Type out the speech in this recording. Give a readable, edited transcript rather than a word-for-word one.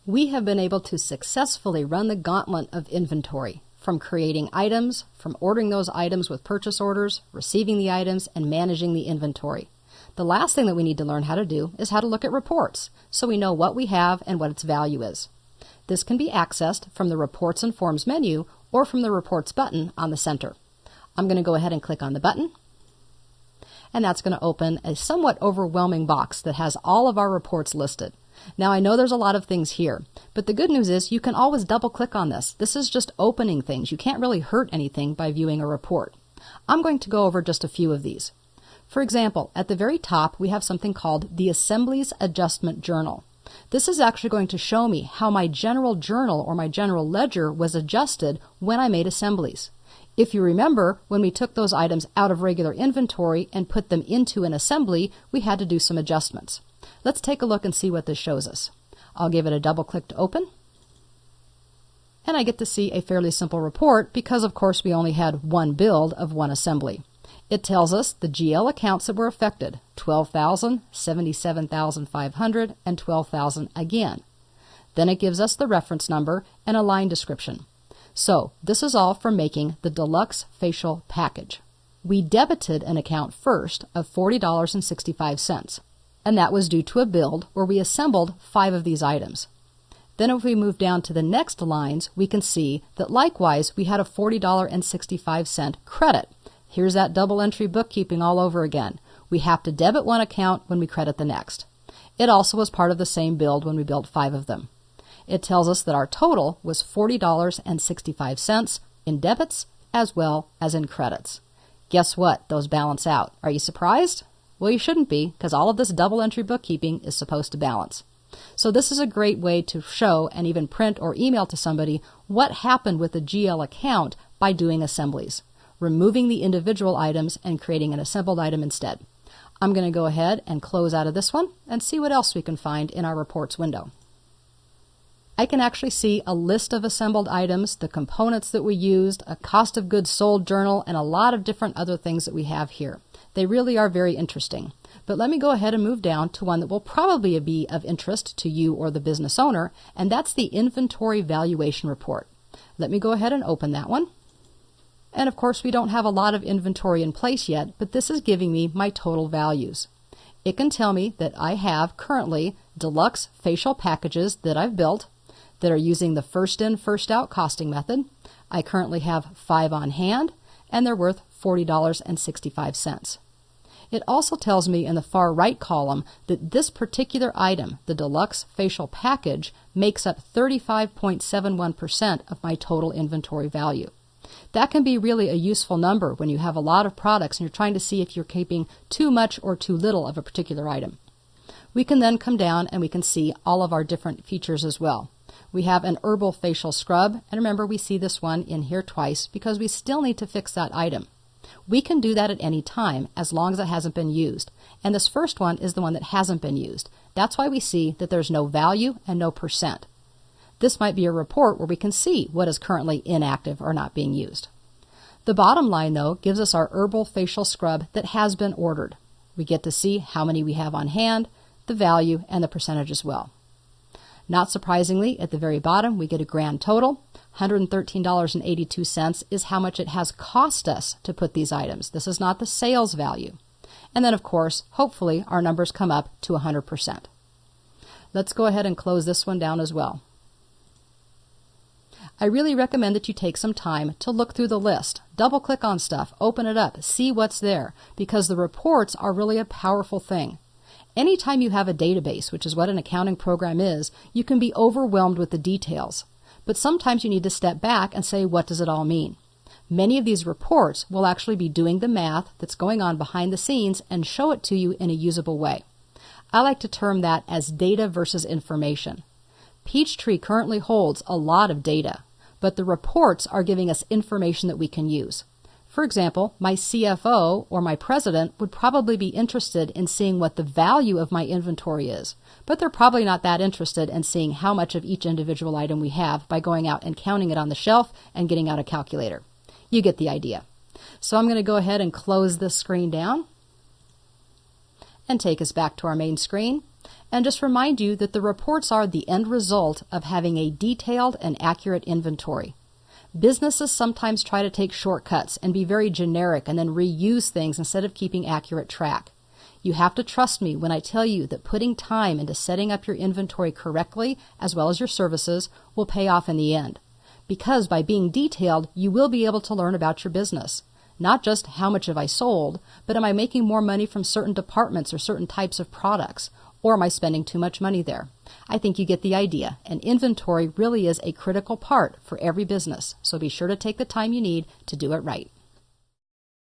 We have been able to successfully run the gauntlet of inventory, from creating items, from ordering those items with purchase orders, receiving the items, and managing the inventory. The last thing that we need to learn how to do is how to look at reports, so we know what we have and what its value is. This can be accessed from the Reports and Forms menu or from the Reports button on the center. I'm going to go ahead and click on the button, and that's going to open a somewhat overwhelming box that has all of our reports listed. Now, I know there's a lot of things here, but the good news is you can always double click on this. This is just opening things. You can't really hurt anything by viewing a report. I'm going to go over just a few of these. For example, at the very top, we have something called the Assemblies Adjustment Journal. This is actually going to show me how my general journal or my general ledger was adjusted when I made assemblies. If you remember, when we took those items out of regular inventory and put them into an assembly, we had to do some adjustments. Let's take a look and see what this shows us. I'll give it a double click to open. And I get to see a fairly simple report because, of course, we only had one build of one assembly. It tells us the GL accounts that were affected, 12,000, 77,500, and 12,000 again. Then it gives us the reference number and a line description. So this is all for making the deluxe facial package. We debited an account first of $40.65, and that was due to a build where we assembled 5 of these items. Then if we move down to the next lines, we can see that likewise we had a $40.65 credit. Here's that double entry bookkeeping all over again. We have to debit one account when we credit the next. It also was part of the same build when we built 5 of them. It tells us that our total was $40.65 in debits as well as in credits. Guess what? Those balance out. Are you surprised? Well, you shouldn't be, because all of this double entry bookkeeping is supposed to balance. So this is a great way to show and even print or email to somebody what happened with the GL account by doing assemblies, removing the individual items and creating an assembled item instead. I'm going to go ahead and close out of this one and see what else we can find in our reports window. I can actually see a list of assembled items, the components that we used, a cost of goods sold journal, and a lot of different other things that we have here. They really are very interesting. But let me go ahead and move down to one that will probably be of interest to you or the business owner, and that's the Inventory Valuation Report. Let me go ahead and open that one. And of course, we don't have a lot of inventory in place yet, but this is giving me my total values. It can tell me that I have currently deluxe facial packages that I've built that are using the first in, first out costing method. I currently have 5 on hand, and they're worth $40.65. It also tells me in the far right column that this particular item, the deluxe facial package, makes up 35.71% of my total inventory value. That can be really a useful number when you have a lot of products and you're trying to see if you're keeping too much or too little of a particular item. We can then come down and we can see all of our different features as well. We have an herbal facial scrub, and remember we see this one in here twice because we still need to fix that item. We can do that at any time as long as it hasn't been used, and this first one is the one that hasn't been used. That's why we see that there's no value and no percent. This might be a report where we can see what is currently inactive or not being used. The bottom line, though, gives us our herbal facial scrub that has been ordered. We get to see how many we have on hand, the value, and the percentage as well. Not surprisingly, at the very bottom, we get a grand total. $113.82 is how much it has cost us to put these items. This is not the sales value. And then, of course, hopefully, our numbers come up to 100%. Let's go ahead and close this one down as well. I really recommend that you take some time to look through the list, double click on stuff, open it up, see what's there, because the reports are really a powerful thing. Anytime you have a database, which is what an accounting program is, you can be overwhelmed with the details. But sometimes you need to step back and say, what does it all mean? Many of these reports will actually be doing the math that's going on behind the scenes and show it to you in a usable way. I like to term that as data versus information. Peachtree currently holds a lot of data, but the reports are giving us information that we can use. For example, my CFO or my president would probably be interested in seeing what the value of my inventory is, but they're probably not that interested in seeing how much of each individual item we have by going out and counting it on the shelf and getting out a calculator. You get the idea. So I'm going to go ahead and close this screen down and take us back to our main screen. And just remind you that the reports are the end result of having a detailed and accurate inventory. Businesses sometimes try to take shortcuts and be very generic and then reuse things instead of keeping accurate track. You have to trust me when I tell you that putting time into setting up your inventory correctly, as well as your services, will pay off in the end. Because by being detailed, you will be able to learn about your business. Not just how much have I sold, but am I making more money from certain departments or certain types of products? Or am I spending too much money there? I think you get the idea, and inventory really is a critical part for every business, so be sure to take the time you need to do it right.